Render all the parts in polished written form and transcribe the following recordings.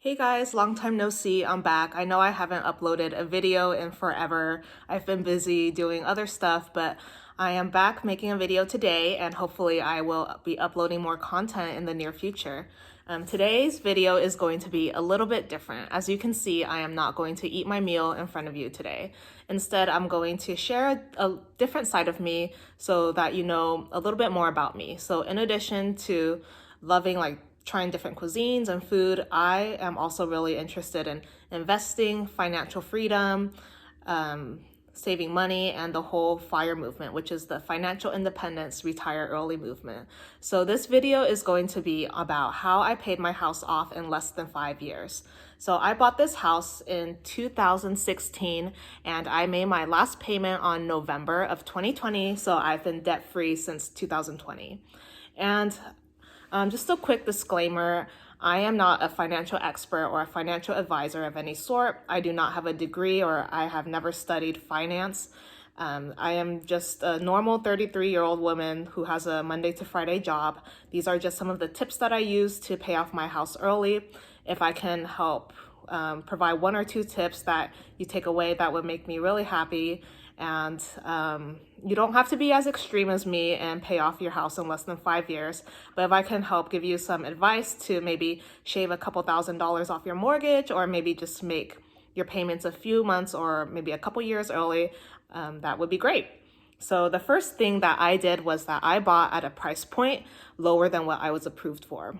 Hey guys, long time no see. I'm back. I know I haven't uploaded a video in forever. I've been busy doing other stuff, but I am back making a video today, and hopefully I will be uploading more content in the near future. Today's video is going to be a little bit different. As you can see, I am not going to eat my meal in front of you today. Instead, I'm going to share a different side of me so that you know a little bit more about me. So in addition to loving trying different cuisines and food, I am also really interested in investing, financial freedom, saving money, and the whole FIRE movement, which is the Financial Independence Retire Early movement. So this video is going to be about how I paid my house off in less than 5 years. So I bought this house in 2016 and I made my last payment on November of 2020. So I've been debt free since 2020. And just a quick disclaimer, I am not a financial expert or a financial advisor of any sort. I do not have a degree or I have never studied finance. I am just a normal 33-year-old woman who has a Monday to Friday job. These are just some of the tips that I use to pay off my house early. If I can help provide one or two tips that you take away, that would make me really happy. And you don't have to be as extreme as me and pay off your house in less than 5 years. But if I can help give you some advice to maybe shave a couple $1,000s off your mortgage, or maybe just make your payments a few months or maybe a couple years early, that would be great. So the first thing that I did was that I bought at a price point lower than what I was approved for.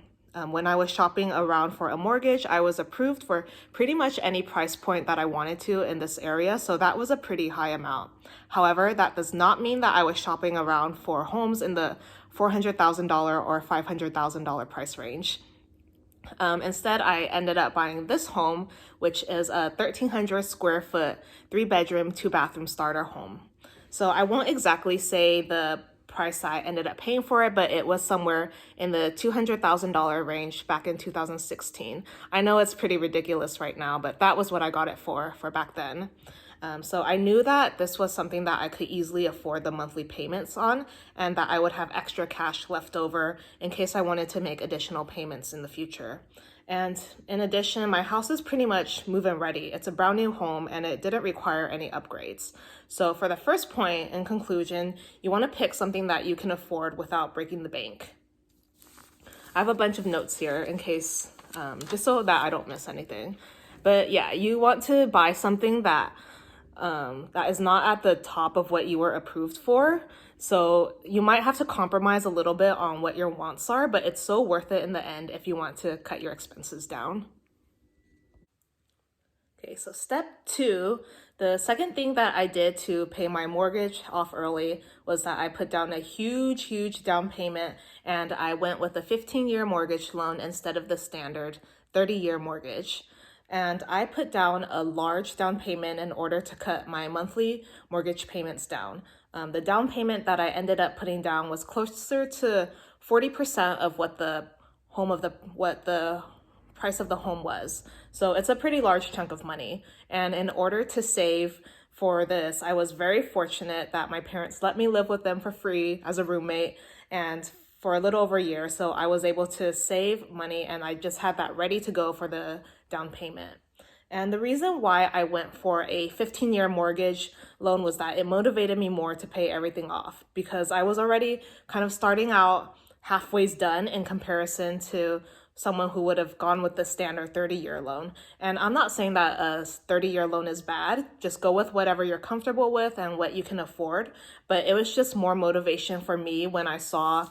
When I was shopping around for a mortgage, I was approved for pretty much any price point that I wanted to in this area, so that was a pretty high amount. However, that does not mean that I was shopping around for homes in the $400,000 or $500,000 price range. Instead, I ended up buying this home, which is a 1,300 square foot, 3-bedroom, 2-bathroom starter home. So I won't exactly say the price I ended up paying for it, but it was somewhere in the $200,000 range back in 2016. I know it's pretty ridiculous right now, but that was what I got it for back then. So I knew that this was something that I could easily afford the monthly payments on, and that I would have extra cash left over in case I wanted to make additional payments in the future. And in addition, my house is pretty much move-in ready. It's a brand new home and it didn't require any upgrades. So for the first point, in conclusion, you want to pick something that you can afford without breaking the bank. I have a bunch of notes here in case, just so that I don't miss anything. But yeah, you want to buy something that is not at the top of what you were approved for. So you might have to compromise a little bit on what your wants are, but it's so worth it in the end if you want to cut your expenses down. Okay, so step 2, the second thing that I did to pay my mortgage off early was that I put down a huge down payment, and I went with a 15-year mortgage loan instead of the standard 30-year mortgage. And I put down a large down payment in order to cut my monthly mortgage payments down. The down payment that I ended up putting down was closer to 40% of what the price of the home was. So it's a pretty large chunk of money. And in order to save for this, I was very fortunate that my parents let me live with them for free as a roommate and for a little over a year. So I was able to save money and I just had that ready to go for the down payment. And the reason why I went for a 15-year mortgage loan was that it motivated me more to pay everything off because I was already kind of starting out halfway done in comparison to someone who would have gone with the standard 30-year loan. And I'm not saying that a 30-year loan is bad. Just go with whatever you're comfortable with and what you can afford. But it was just more motivation for me when I saw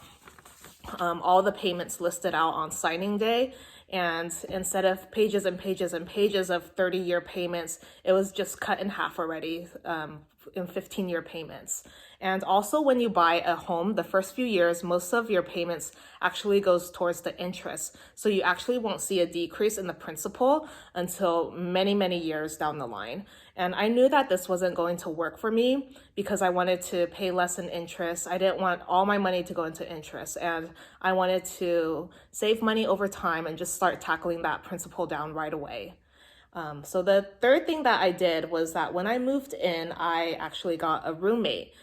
all the payments listed out on signing day. And instead of pages and pages and pages of 30-year payments, it was just cut in half already in 15-year payments. And also when you buy a home, the first few years, most of your payments actually goes towards the interest. So you actually won't see a decrease in the principal until many years down the line. And I knew that this wasn't going to work for me because I wanted to pay less in interest. I didn't want all my money to go into interest. And I wanted to save money over time and just start tackling that principal down right away. So the third thing that I did was that when I moved in, I actually got a roommate.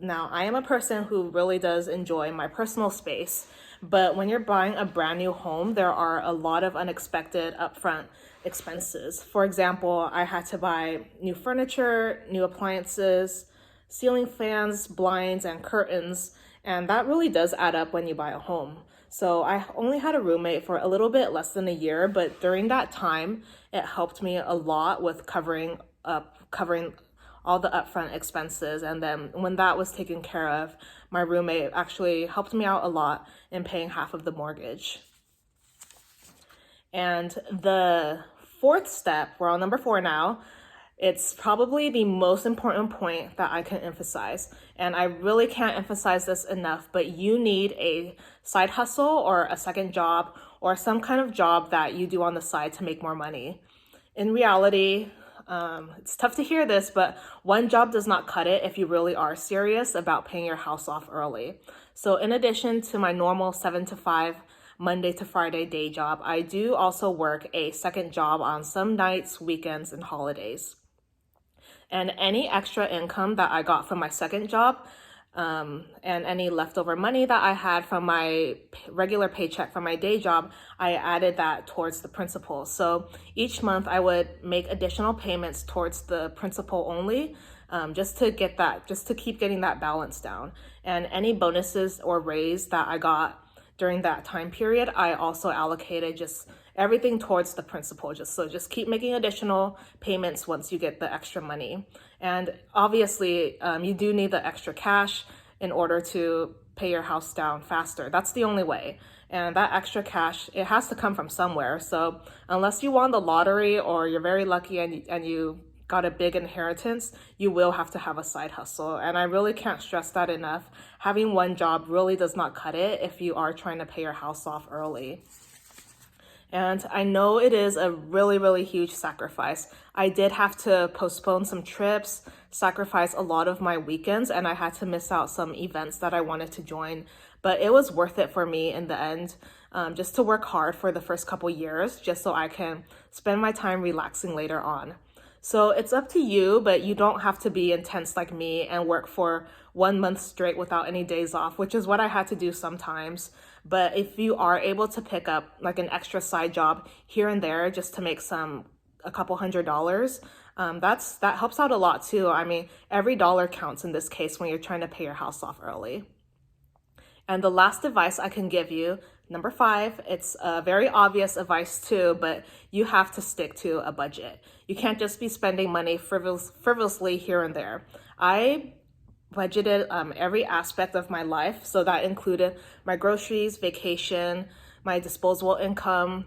Now, I am a person who really does enjoy my personal space, but when you're buying a brand new home, there are a lot of unexpected upfront expenses. For example, I had to buy new furniture, new appliances, ceiling fans, blinds, and curtains, and that really does add up when you buy a home. So I only had a roommate for a little bit less than a year, but during that time, it helped me a lot with covering all the upfront expenses. And then when that was taken care of, my roommate actually helped me out a lot in paying half of the mortgage. And the fourth step, we're on number 4 now. It's probably the most important point that I can emphasize. And I really can't emphasize this enough, but you need a side hustle or a second job or some kind of job that you do on the side to make more money. In reality, it's tough to hear this, but one job does not cut it if you really are serious about paying your house off early. So in addition to my normal 7 to 5 Monday to Friday day job, I do also work a second job on some nights, weekends, and holidays. And any extra income that I got from my second job, and any leftover money that I had from my regular paycheck from my day job, I added that towards the principal. So each month I would make additional payments towards the principal only, just to keep getting that balance down. And any bonuses or raise that I got during that time period, I also allocated just everything towards the principal. Just keep making additional payments once you get the extra money. And obviously, you do need the extra cash in order to pay your house down faster. That's the only way. And that extra cash, it has to come from somewhere. So unless you won the lottery or you're very lucky and you got a big inheritance, you will have to have a side hustle. And I really can't stress that enough. Having one job really does not cut it if you are trying to pay your house off early. And I know it is a really, really huge sacrifice. I did have to postpone some trips, sacrifice a lot of my weekends, and I had to miss out some events that I wanted to join. But it was worth it for me in the end, just to work hard for the first couple years, just so I can spend my time relaxing later on. So it's up to you, but you don't have to be intense like me and work for 1 month straight without any days off, which is what I had to do sometimes. But if you are able to pick up like an extra side job here and there just to make a couple $100s, that helps out a lot too. I mean, every dollar counts in this case when you're trying to pay your house off early. And the last advice I can give you, number 5, it's a very obvious advice too, but you have to stick to a budget. You can't just be spending money frivolously here and there. I budgeted every aspect of my life, so that included my groceries, vacation, my disposable income,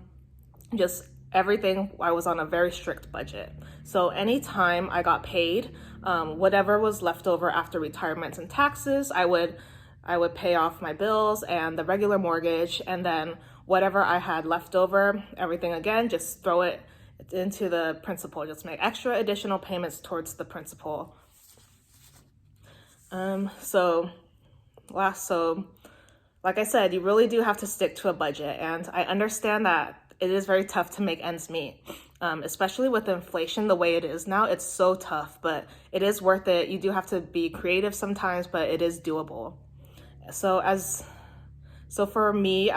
just everything. I was on a very strict budget. So anytime I got paid, whatever was left over after retirement and taxes, I would pay off my bills and the regular mortgage, and then whatever I had left over, everything again, just throw it into the principal, just make extra additional payments towards the principal. So like I said, you really do have to stick to a budget, and I understand that it is very tough to make ends meet, especially with inflation the way it is now. It's so tough, but it is worth it. You do have to be creative sometimes, but it is doable. So for me,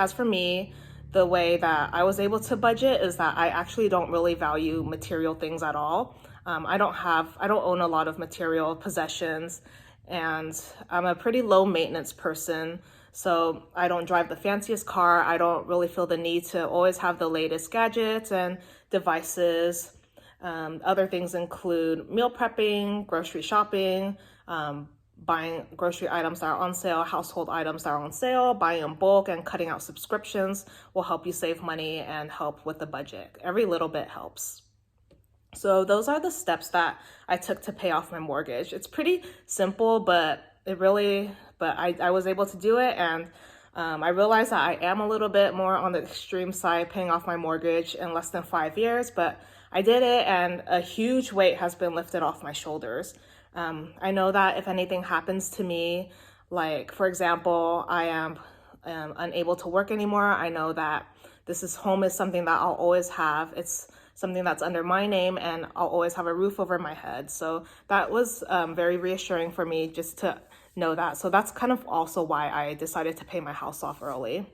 the way that I was able to budget is that I actually don't really value material things at all. I don't own a lot of material possessions, and I'm a pretty low maintenance person. So I don't drive the fanciest car. I don't really feel the need to always have the latest gadgets and devices. Other things include meal prepping, grocery shopping, buying grocery items that are on sale, household items that are on sale, buying in bulk, and cutting out subscriptions will help you save money and help with the budget. Every little bit helps. So those are the steps that I took to pay off my mortgage. It's pretty simple, but I was able to do it, and I realized that I am a little bit more on the extreme side paying off my mortgage in less than 5 years, but I did it, and a huge weight has been lifted off my shoulders. I know that if anything happens to me, like for example, I am unable to work anymore, I know that home is something that I'll always have. It's something that's under my name, and I'll always have a roof over my head. So that was very reassuring for me, just to know that. So that's kind of also why I decided to pay my house off early.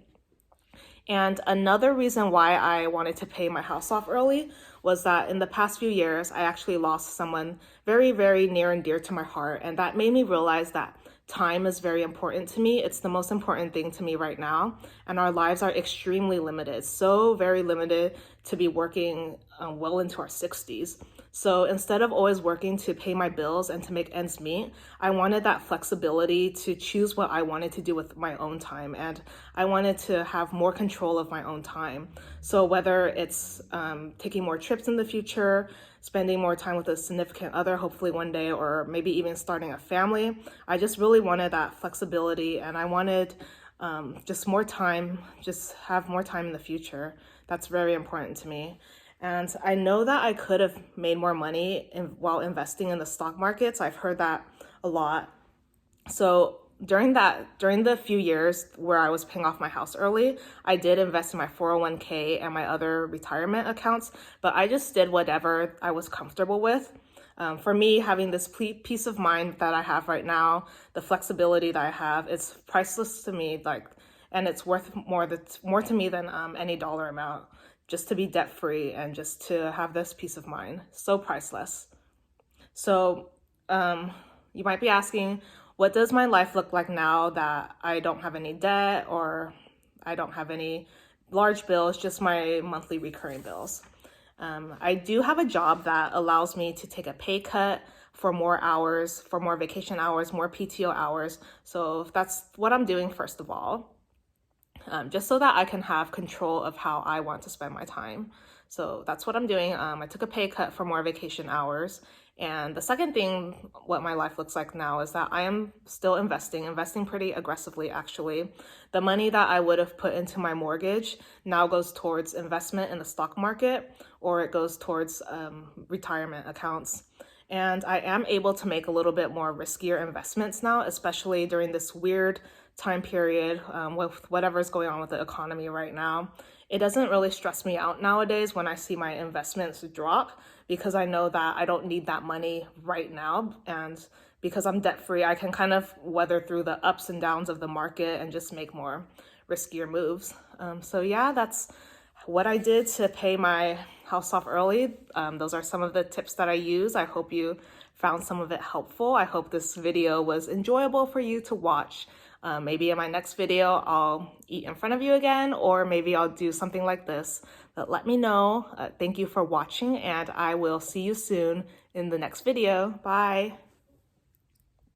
And another reason why I wanted to pay my house off early was that in the past few years, I actually lost someone very, very near and dear to my heart. And that made me realize that time is very important to me. It's the most important thing to me right now. And our lives are extremely limited, so very limited to be working well into our 60s. So instead of always working to pay my bills and to make ends meet, I wanted that flexibility to choose what I wanted to do with my own time. And I wanted to have more control of my own time. So whether it's taking more trips in the future, spending more time with a significant other, hopefully one day, or maybe even starting a family, I just really wanted that flexibility, and I wanted just more time, just have more time in the future. That's very important to me. And I know that I could have made more money while investing in the stock markets. I've heard that a lot. So during the few years where I was paying off my house early, I did invest in my 401k and my other retirement accounts, but I just did whatever I was comfortable with. For me, having this peace of mind that I have right now, the flexibility that I have, it's priceless to me. And it's worth more to me than any dollar amount. Just to be debt free and just to have this peace of mind, so priceless. So you might be asking, what does my life look like now that I don't have any debt or I don't have any large bills, just my monthly recurring bills? I do have a job that allows me to take a pay cut for more hours, for more vacation hours, more PTO hours. So that's what I'm doing first of all. Just so that I can have control of how I want to spend my time. So that's what I'm doing. I took a pay cut for more vacation hours. And the second thing, what my life looks like now, is that I am still investing pretty aggressively, actually. The money that I would have put into my mortgage now goes towards investment in the stock market, or it goes towards retirement accounts. And I am able to make a little bit more riskier investments now, especially during this weird time period with whatever's going on with the economy right now. It doesn't really stress me out nowadays when I see my investments drop, because I know that I don't need that money right now. And because I'm debt free, I can kind of weather through the ups and downs of the market and just make more riskier moves. So yeah, that's what I did to pay my house off early. Those are some of the tips that I use. I hope you found some of it helpful. I hope this video was enjoyable for you to watch. Maybe in my next video, I'll eat in front of you again, or maybe I'll do something like this. But let me know. Thank you for watching, and I will see you soon in the next video. Bye.